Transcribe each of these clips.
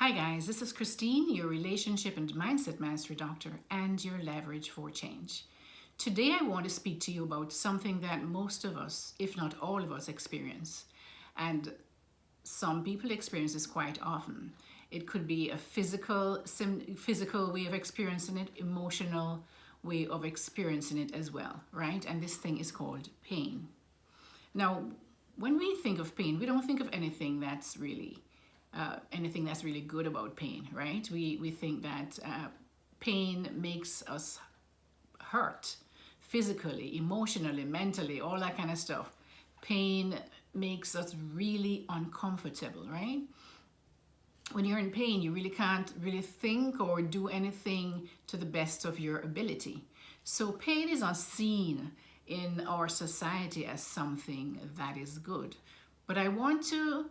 Hi guys, this is Christine, your relationship and mindset mastery doctor and your leverage for change. Today I want to speak to you about something that most of us, if not all of us, experience. And some people experience this quite often. It could be a physical way of experiencing it, emotional way of experiencing it as well, right? And this thing is called pain. Now, when we think of pain, we don't think of anything that's really good about pain, right? We think that pain makes us hurt physically, emotionally, mentally, all that kind of stuff. Pain makes us really uncomfortable, right? When you're in pain, you really can't really think or do anything to the best of your ability. So pain is not seen in our society as something that is good. But I want to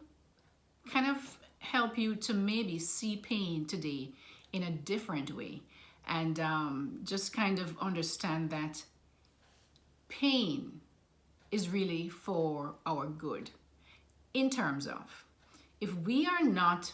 kind of help you to maybe see pain today in a different way and just kind of understand that pain is really for our good in terms of if we don't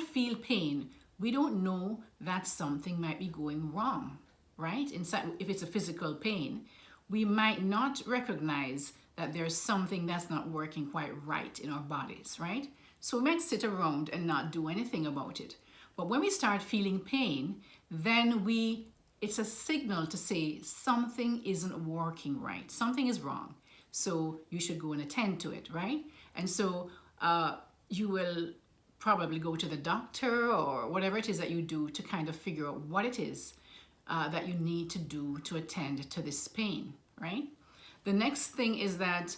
feel pain, we don't know that something might be going wrong, right? Inside, if it's a physical pain, we might not recognize that there's something that's not working quite right in our bodies, right? So we might sit around and not do anything about it. But when we start feeling pain, then it's a signal to say something isn't working right. Something is wrong. So you should go and attend to it, right? And so you will probably go to the doctor or whatever it is that you do to kind of figure out what it is that you need to do to attend to this pain, right? The next thing is that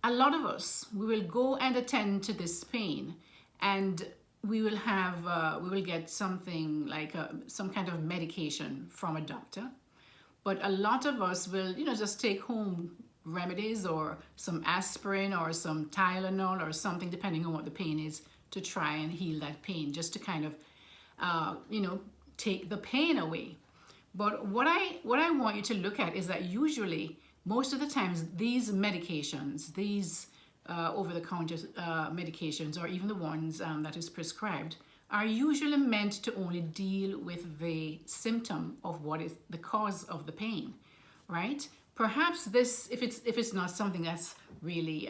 a lot of us, we will go and attend to this pain, and we will get something like some kind of medication from a doctor. But a lot of us will, just take home remedies or some aspirin or some Tylenol or something, depending on what the pain is, to try and heal that pain, just to kind of, take the pain away. But what I want you to look at is that usually, most of the times, these medications, these over-the-counter medications, or even the ones that is prescribed, are usually meant to only deal with the symptom of what is the cause of the pain, right? Perhaps this, if it's not something that's really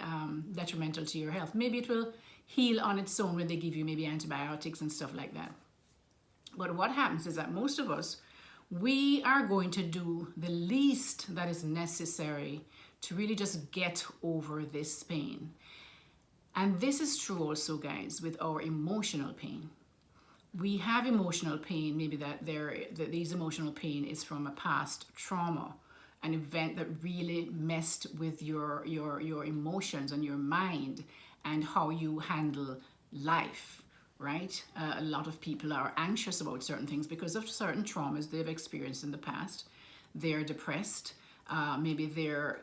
detrimental to your health, maybe it will heal on its own when they give you maybe antibiotics and stuff like that. But what happens is that most of us, we are going to do the least that is necessary to really just get over this pain. And this is true also, guys, with our emotional pain. We have emotional pain, maybe that these emotional pain is from a past trauma, an event that really messed with your emotions and your mind and how you handle life. Right? A lot of people are anxious about certain things because of certain traumas they've experienced in the past. They're depressed. Maybe the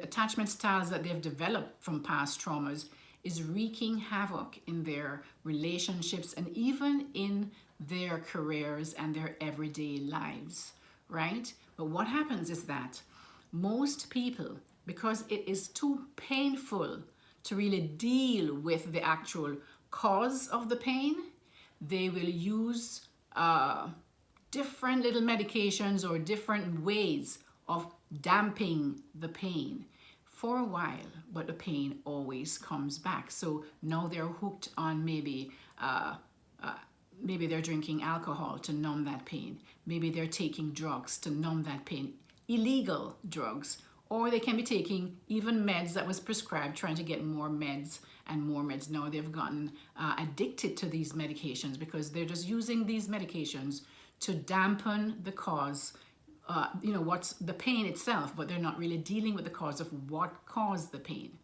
attachment styles that they've developed from past traumas is wreaking havoc in their relationships and even in their careers and their everyday lives, right? But what happens is that most people, because it is too painful to really deal with the actual cause of the pain, they will use different little medications or different ways of damping the pain for a while, but the pain always comes back. So now they're hooked on maybe they're drinking alcohol to numb that pain. Maybe they're taking drugs to numb that pain, illegal drugs. Or they can be taking even meds that was prescribed, trying to get more meds and more meds. Now they've gotten addicted to these medications because they're just using these medications to dampen the cause, what's the pain itself, but they're not really dealing with the cause of what caused the pain.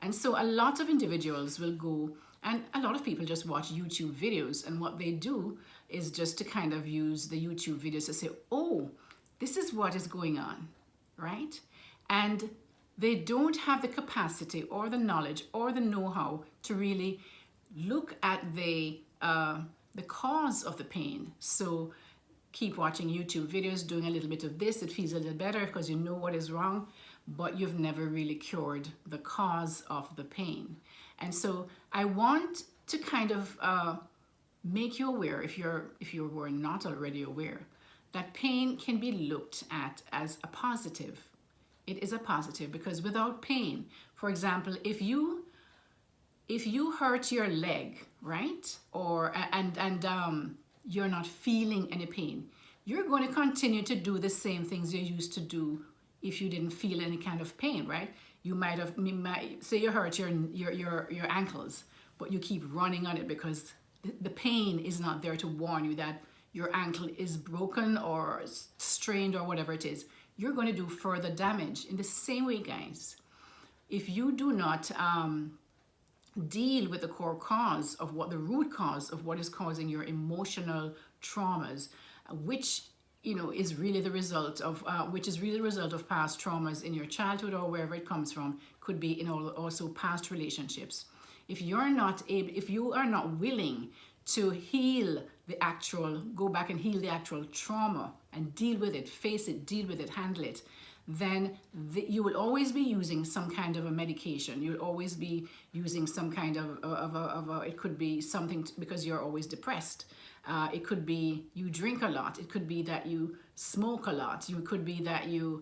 And so a lot of individuals will go, and a lot of people just watch YouTube videos, and what they do is just to kind of use the YouTube videos to say, oh, this is what is going on, right? And they don't have the capacity or the knowledge or the know-how to really look at the cause of the pain. So keep watching YouTube videos, doing a little bit of this, it feels a little better because you know what is wrong. but you've never really cured the cause of the pain. And so I want to kind of make you aware, if you were not already aware, that pain can be looked at as a positive. It is a positive, because without pain, for example, if you hurt your leg, right, or you're not feeling any pain, you're going to continue to do the same things you used to do if you didn't feel any kind of pain, right? You might say you hurt your ankles, but you keep running on it because the pain is not there to warn you that your ankle is broken or strained or whatever it is. You're going to do further damage. In the same way, guys, if you do not deal with the core cause of the root cause of what is causing your emotional traumas, which is really the result of past traumas in your childhood or wherever it comes from. Could be also past relationships. If you are not willing to go back and heal the actual trauma and deal with it, face it, deal with it, handle it, then you will always be using some kind of a medication. You'll always be using some kind of it could be something because you're always depressed. It could be you drink a lot. It could be that you smoke a lot. It could be that you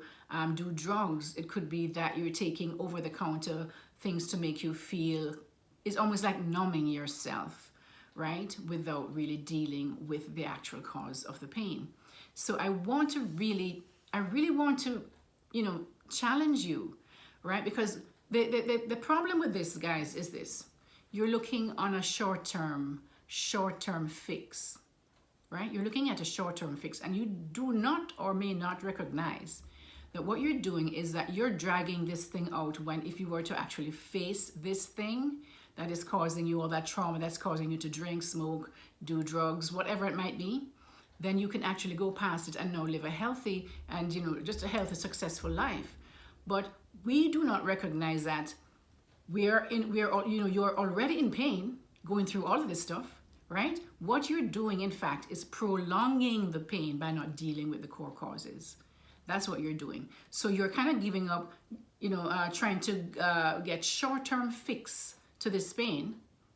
do drugs. It could be that you're taking over-the-counter things to make you feel. It's almost like numbing yourself, right? Without really dealing with the actual cause of the pain. So I really want to, challenge you, right? Because the problem with this, guys, is this. You're looking on a short-term fix, right? You're looking at a short-term fix, and you do not or may not recognize that what you're doing is that you're dragging this thing out, when if you were to actually face this thing that is causing you all that trauma, that's causing you to drink, smoke, do drugs, whatever it might be, then you can actually go past it and now live a healthy and just a healthy, successful life. But we do not recognize that you're already in pain going through all of this stuff, right? What you're doing, in fact, is prolonging the pain by not dealing with the core causes. That's what you're doing. So you're kind of giving up, trying to get short-term fix to this pain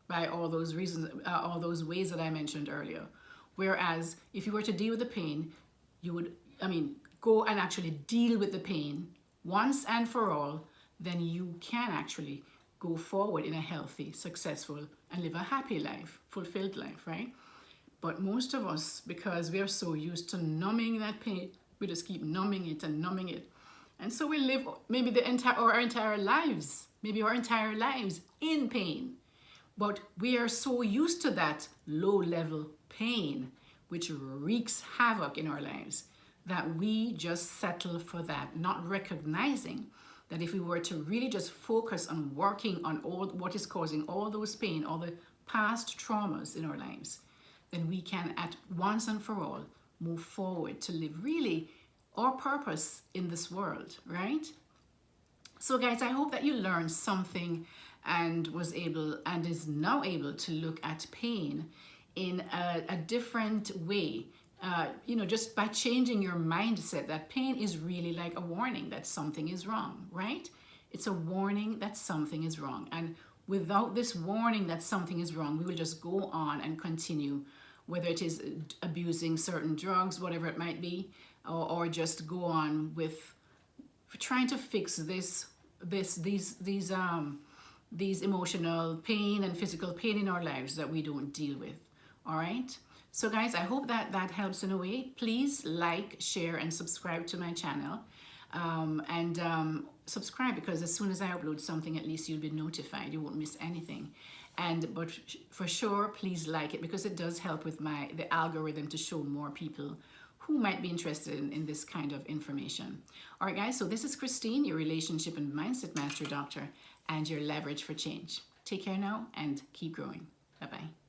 by all those reasons, all those ways that I mentioned earlier. Whereas if you were to deal with the pain, you would, go and actually deal with the pain once and for all, then you can actually go forward in a healthy, successful, and live a happy life, fulfilled life, right? But most of us, because we are so used to numbing that pain, we just keep numbing it and numbing it. And so we live maybe our entire lives in pain. But we are so used to that low-level pain, which wreaks havoc in our lives, that we just settle for that, not recognizing that if we were to really just focus on working on all what is causing all those pain, all the past traumas in our lives, then we can at once and for all move forward to live really our purpose in this world, right? So guys, I hope that you learned something and is now able to look at pain in a different way. Just by changing your mindset that pain is really like a warning that something is wrong, right? It's a warning that something is wrong. And without this warning that something is wrong, we will just go on and continue, whether it is abusing certain drugs, whatever it might be, or just go on with trying to fix these emotional pain and physical pain in our lives that we don't deal with. All right. So guys, I hope that helps in a way. Please like, share, and subscribe to my channel. Subscribe, because as soon as I upload something, at least you'll be notified. You won't miss anything. But for sure, please like it, because it does help with the algorithm to show more people who might be interested in this kind of information. All right, guys. So this is Christine, your relationship and mindset mastery doctor, and your leverage for change. Take care now and keep growing. Bye-bye.